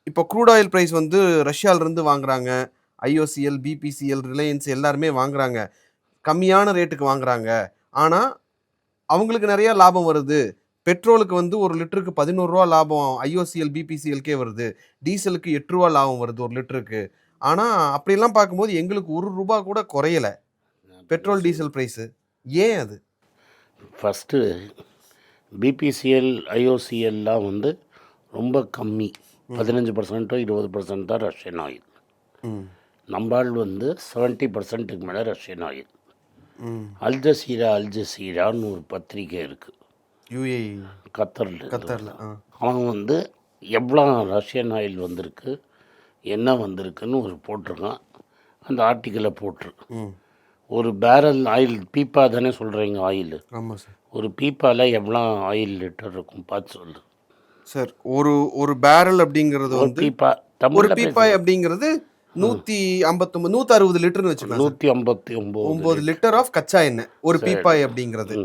இப்போ crude oil price வந்து ரஷ்யாவிலிருந்து வாங்குறாங்க. ஐஓசிஎல், பிபிசிஎல், ரிலையன்ஸ் எல்லாருமே வாங்குறாங்க. கம்மியான ரேட்டுக்கு வாங்குறாங்க. ஆனா, அவங்களுக்கு நெறைய லாபம் வருது. பெட்ரோலுக்கு வந்து 1 லிட்டருக்கு ரூ. 11 லாபம் ஐஓசிஎல், பிபிசிஎல்கே வருது. டீசலுக்கு ரூ. 8 லாபம் வருது 1 லிட்டருக்கு. ஆனா, அப்படியெல்லாம் பார்க்கும்போது எங்களுக்கு ரூ. 1 கூட குறையல. Petrol, diesel price. ஏன் அது? ஃபஸ்ட்டு பிபிசிஎல், ஐஓசிஎல்லாம் வந்து ரொம்ப கம்மி. 15% 20% தான் ரஷ்யன் ஆயில். நம்மால் வந்து 70%க்கு மேலே ரஷ்யன் ஆயில். அல்ஜசீரான்னு ஒரு பத்திரிக்கை இருக்குது, யுஏஇ, கத்தரில். அவன் வந்து எவ்வளோ ரஷ்யன் ஆயில் வந்திருக்கு, என்ன வந்திருக்குன்னு ஒரு போட்டிருக்கான். அந்த ஆர்டிக்கலை போட்டுரு. ஒரு பேரல் ஆயில், பீப்பா தானே சொல்கிறீங்க ஆயில்? ஆமாம் சார். ஒரு பீப்பாவில் எவ்வளோ ஆயில் லிட்டர் இருக்கும் பார்த்து சொல்லு சார். ஒரு பேரல் அப்படிங்கிறது வந்து பீப்பா, ஒரு பீப்பாய் அப்படிங்கிறது 159 160 லிட்டர்னு வச்சுக்கலாம். 159 லிட்டர் ஆஃப் கச்சா எண்ணெய் ஒரு பீப்பாய் அப்படிங்கிறது.